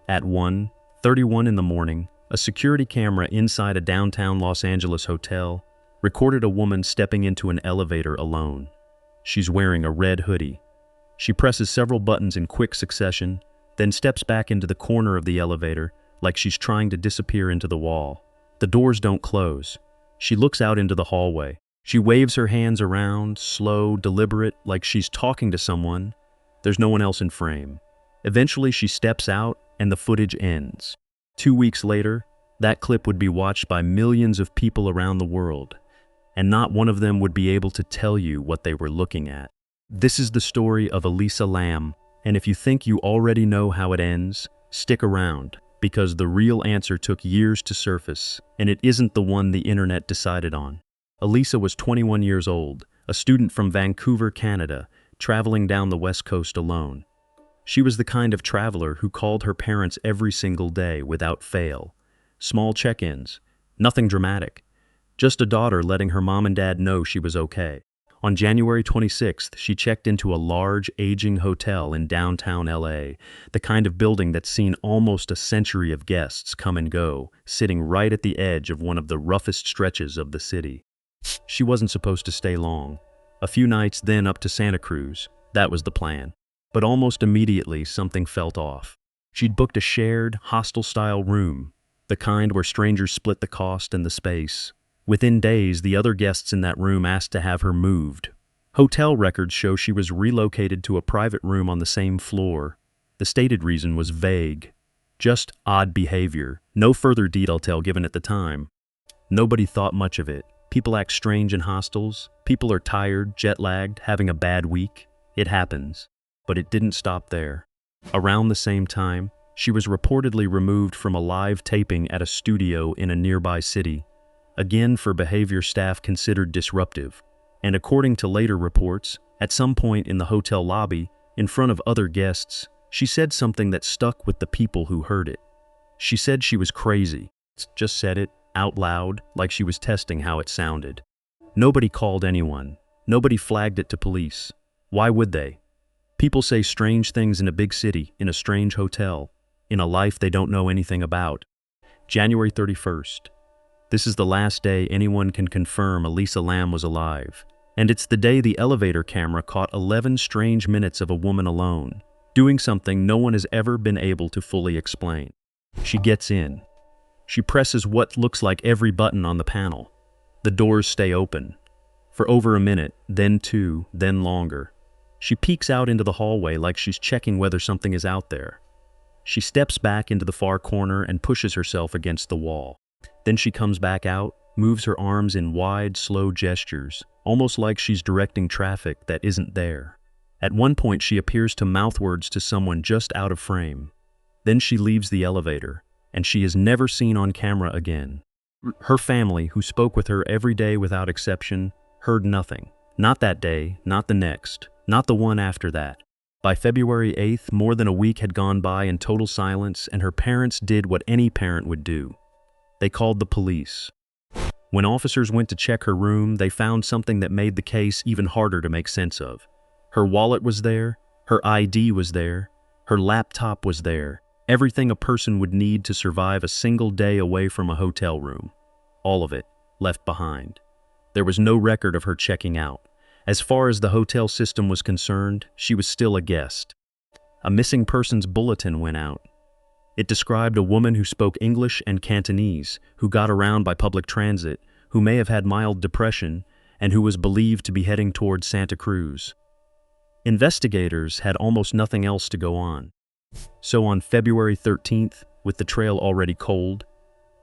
At 1:31 in the morning, a security camera inside a downtown Los Angeles hotel recorded a woman stepping into an elevator alone. She's wearing a red hoodie. She presses several buttons in quick succession, then steps back into the corner of the elevator like she's trying to disappear into the wall. The doors don't close. She looks out into the hallway. She waves her hands around, slow, deliberate, like she's talking to someone. There's no one else in frame. Eventually she steps out and the footage ends. 2 weeks later, that clip would be watched by millions of people around the world, and not one of them would be able to tell you what they were looking at. This is the story of Elisa Lam, and if you think you already know how it ends, stick around, because the real answer took years to surface, and it isn't the one the internet decided on. Elisa was 21 years old, a student from Vancouver, Canada, traveling down the West Coast alone. She was the kind of traveler who called her parents every single day without fail. Small check-ins, nothing dramatic, just a daughter letting her mom and dad know she was okay. On January 26th, she checked into a large, aging hotel in downtown LA, the kind of building that's seen almost a century of guests come and go, sitting right at the edge of one of the roughest stretches of the city. She wasn't supposed to stay long. A few nights, then up to Santa Cruz. That was the plan. But almost immediately, something felt off. She'd booked a shared, hostel-style room, the kind where strangers split the cost and the space. Within days, the other guests in that room asked to have her moved. Hotel records show she was relocated to a private room on the same floor. The stated reason was vague. Just odd behavior. No further detail given at the time. Nobody thought much of it. People act strange in hostels. People are tired, jet-lagged, having a bad week. It happens. But it didn't stop there. Around the same time, she was reportedly removed from a live taping at a studio in a nearby city, again for behavior staff considered disruptive. And according to later reports, at some point in the hotel lobby, in front of other guests, she said something that stuck with the people who heard it. She said she was crazy. Just said it out loud, like she was testing how it sounded. Nobody called anyone. Nobody flagged it to police. Why would they? People say strange things in a big city, in a strange hotel, in a life they don't know anything about. January 31st. This is the last day anyone can confirm Elisa Lam was alive. And it's the day the elevator camera caught 11 strange minutes of a woman alone, doing something no one has ever been able to fully explain. She gets in. She presses what looks like every button on the panel. The doors stay open. For over a minute, then 2, then longer. She peeks out into the hallway like she's checking whether something is out there. She steps back into the far corner and pushes herself against the wall. Then she comes back out, moves her arms in wide, slow gestures, almost like she's directing traffic that isn't there. At one point, she appears to mouth words to someone just out of frame. Then she leaves the elevator, and she is never seen on camera again. Her family, who spoke with her every day without exception, heard nothing. Not that day, not the next. Not the one after that. By February 8th, more than a week had gone by in total silence, and her parents did what any parent would do. They called the police. When officers went to check her room, they found something that made the case even harder to make sense of. Her wallet was there, her ID was there, her laptop was there, everything a person would need to survive a single day away from a hotel room. All of it left behind. There was no record of her checking out. As far as the hotel system was concerned, she was still a guest. A missing persons bulletin went out. It described a woman who spoke English and Cantonese, who got around by public transit, who may have had mild depression, and who was believed to be heading toward Santa Cruz. Investigators had almost nothing else to go on. So on February 13th, with the trail already cold,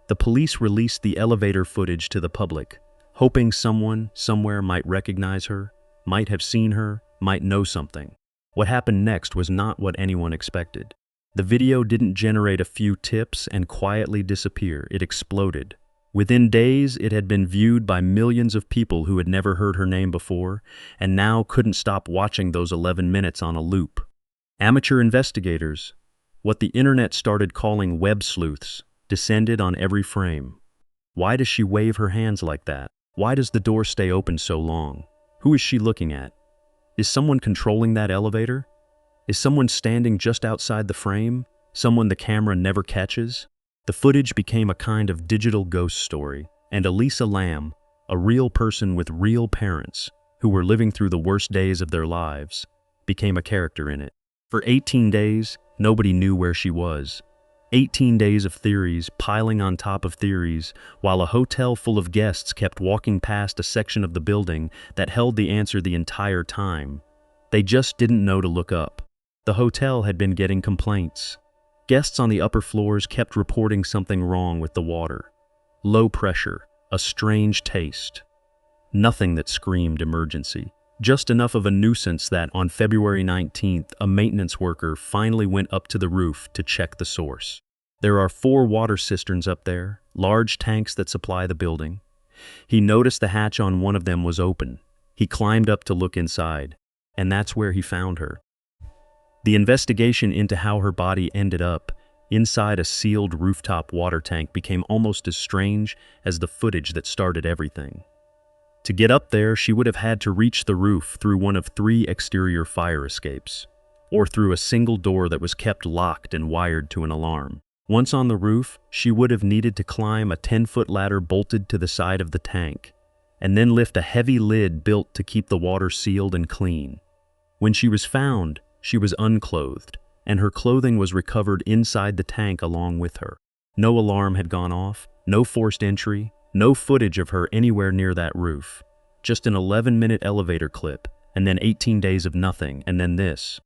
the police released the elevator footage to the public, hoping someone, somewhere might recognize her, might have seen her, might know something. What happened next was not what anyone expected. The video didn't generate a few tips and quietly disappear. It exploded. Within days, it had been viewed by millions of people who had never heard her name before, and now couldn't stop watching those 11 minutes on a loop. Amateur investigators, what the internet started calling web sleuths, descended on every frame. Why does she wave her hands like that? Why does the door stay open so long? Who is she looking at? Is someone controlling that elevator? Is someone standing just outside the frame? someone the camera never catches? The footage became a kind of digital ghost story, and Elisa Lam, a real person with real parents who were living through the worst days of their lives, became a character in it. For 18 days, nobody knew where she was. 18 days of theories piling on top of theories, while a hotel full of guests kept walking past a section of the building that held the answer the entire time. They just didn't know to look up. The hotel had been getting complaints. Guests on the upper floors kept reporting something wrong with the water. Low pressure, a strange taste. Nothing that screamed emergency. Just enough of a nuisance that on February 19th, a maintenance worker finally went up to the roof to check the source. There are 4 water cisterns up there, large tanks that supply the building. He noticed the hatch on one of them was open. He climbed up to look inside, and that's where he found her. The investigation into how her body ended up inside a sealed rooftop water tank became almost as strange as the footage that started everything. To get up there, she would have had to reach the roof through one of 3 exterior fire escapes, or through a single door that was kept locked and wired to an alarm. Once on the roof, she would have needed to climb a 10-foot ladder bolted to the side of the tank, and then lift a heavy lid built to keep the water sealed and clean. When she was found, she was unclothed, and her clothing was recovered inside the tank along with her. No alarm had gone off, no forced entry, no footage of her anywhere near that roof. Just an 11-minute elevator clip, and then 18 days of nothing, and then this.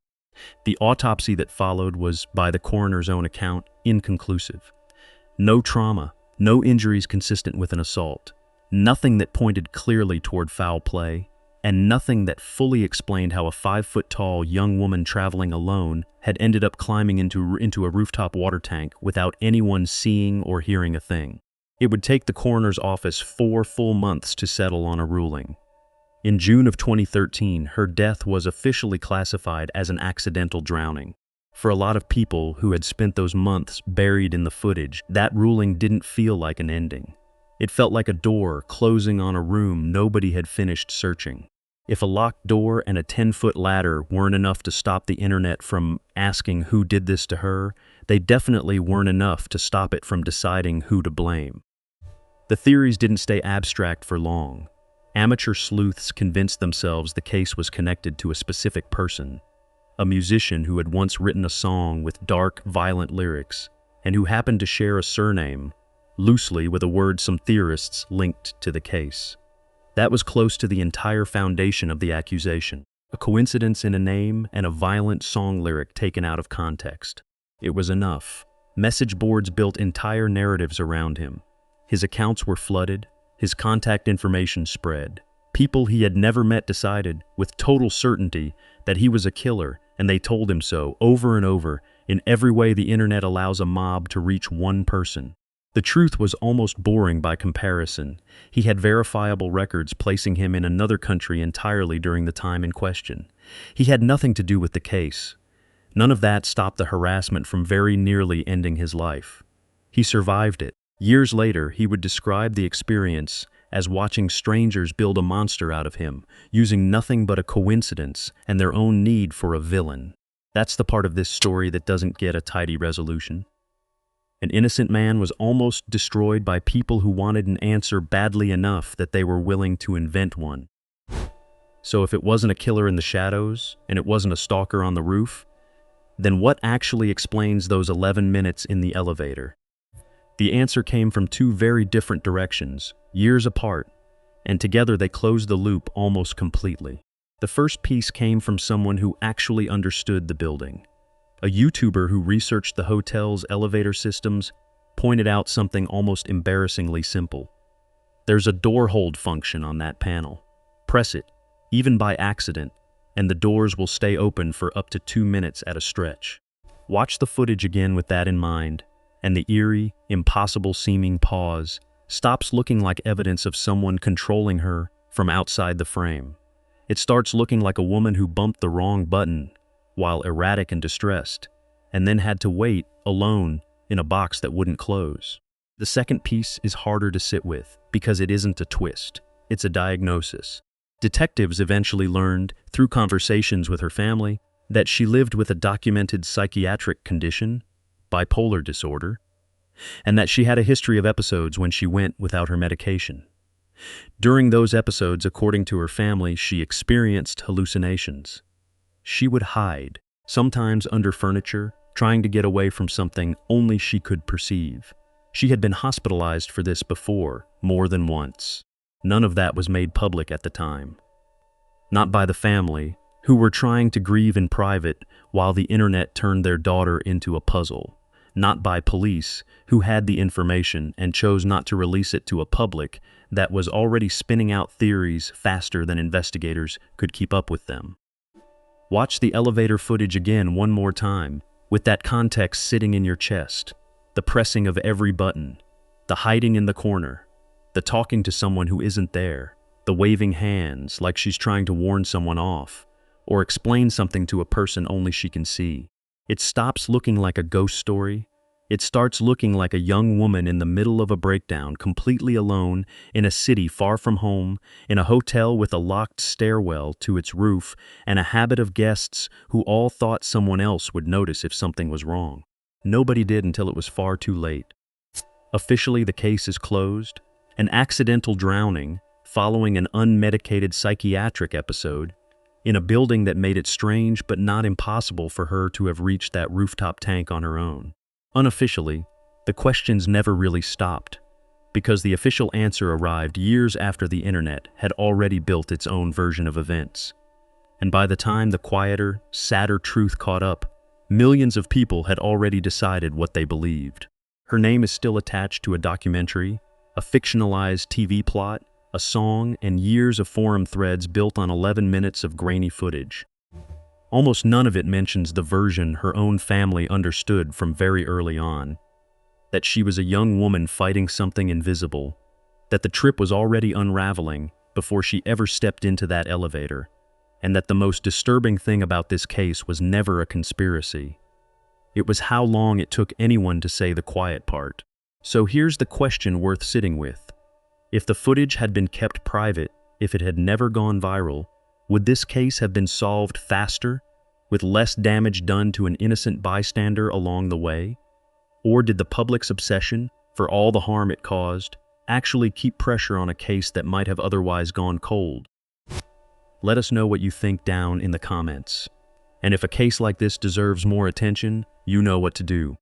The autopsy that followed was, by the coroner's own account, inconclusive. No trauma, no injuries consistent with an assault, nothing that pointed clearly toward foul play, and nothing that fully explained how a 5-foot-tall young woman traveling alone had ended up climbing into a rooftop water tank without anyone seeing or hearing a thing. It would take the coroner's office 4 full months to settle on a ruling. In June of 2013, her death was officially classified as an accidental drowning. For a lot of people who had spent those months buried in the footage, that ruling didn't feel like an ending. It felt like a door closing on a room nobody had finished searching. If a locked door and a 10-foot ladder weren't enough to stop the internet from asking who did this to her, they definitely weren't enough to stop it from deciding who to blame. The theories didn't stay abstract for long. Amateur sleuths convinced themselves the case was connected to a specific person, a musician who had once written a song with dark, violent lyrics, and who happened to share a surname, loosely with a word some theorists linked to the case. That was close to the entire foundation of the accusation, a coincidence in a name and a violent song lyric taken out of context. It was enough. Message boards built entire narratives around him. His accounts were flooded, his contact information spread. People he had never met decided, with total certainty, that he was a killer, and they told him so over and over, in every way the internet allows a mob to reach one person. The truth was almost boring by comparison. He had verifiable records placing him in another country entirely during the time in question. He had nothing to do with the case. None of that stopped the harassment from very nearly ending his life. He survived it. Years later, he would describe the experience as watching strangers build a monster out of him, using nothing but a coincidence and their own need for a villain. That's the part of this story that doesn't get a tidy resolution. An innocent man was almost destroyed by people who wanted an answer badly enough that they were willing to invent one. So if it wasn't a killer in the shadows, and it wasn't a stalker on the roof, then what actually explains those 11 minutes in the elevator? The answer came from 2 very different directions, years apart, and together they closed the loop almost completely. The first piece came from someone who actually understood the building. A YouTuber who researched the hotel's elevator systems pointed out something almost embarrassingly simple. There's a door hold function on that panel. Press it, even by accident, and the doors will stay open for up to 2 minutes at a stretch. Watch the footage again with that in mind, and the eerie, impossible-seeming pause stops looking like evidence of someone controlling her from outside the frame. It starts looking like a woman who bumped the wrong button while erratic and distressed, and then had to wait, alone, in a box that wouldn't close. The second piece is harder to sit with because it isn't a twist, it's a diagnosis. Detectives eventually learned, through conversations with her family, that she lived with a documented psychiatric condition, bipolar disorder, and that she had a history of episodes when she went without her medication. During those episodes, according to her family, she experienced hallucinations. She would hide, sometimes under furniture, trying to get away from something only she could perceive. She had been hospitalized for this before, more than once. None of that was made public at the time. Not by the family, who were trying to grieve in private while the internet turned their daughter into a puzzle. Not by police, who had the information and chose not to release it to a public that was already spinning out theories faster than investigators could keep up with them. Watch the elevator footage again one more time, with that context sitting in your chest, the pressing of every button, the hiding in the corner, the talking to someone who isn't there, the waving hands like she's trying to warn someone off, or explain something to a person only she can see. It stops looking like a ghost story. It starts looking like a young woman in the middle of a breakdown, completely alone, in a city far from home, in a hotel with a locked stairwell to its roof, and a habit of guests who all thought someone else would notice if something was wrong. Nobody did until it was far too late. Officially, the case is closed. An accidental drowning, following an unmedicated psychiatric episode, in a building that made it strange but not impossible for her to have reached that rooftop tank on her own. Unofficially, the questions never really stopped, because the official answer arrived years after the internet had already built its own version of events. And by the time the quieter, sadder truth caught up, millions of people had already decided what they believed. Her name is still attached to a documentary, a fictionalized TV plot, a song, and years of forum threads built on 11 minutes of grainy footage. Almost none of it mentions the version her own family understood from very early on, that she was a young woman fighting something invisible, that the trip was already unraveling before she ever stepped into that elevator, and that the most disturbing thing about this case was never a conspiracy. It was how long it took anyone to say the quiet part. So here's the question worth sitting with. If the footage had been kept private, if it had never gone viral, would this case have been solved faster, with less damage done to an innocent bystander along the way? Or did the public's obsession, for all the harm it caused, actually keep pressure on a case that might have otherwise gone cold? Let us know what you think down in the comments. And if a case like this deserves more attention, you know what to do.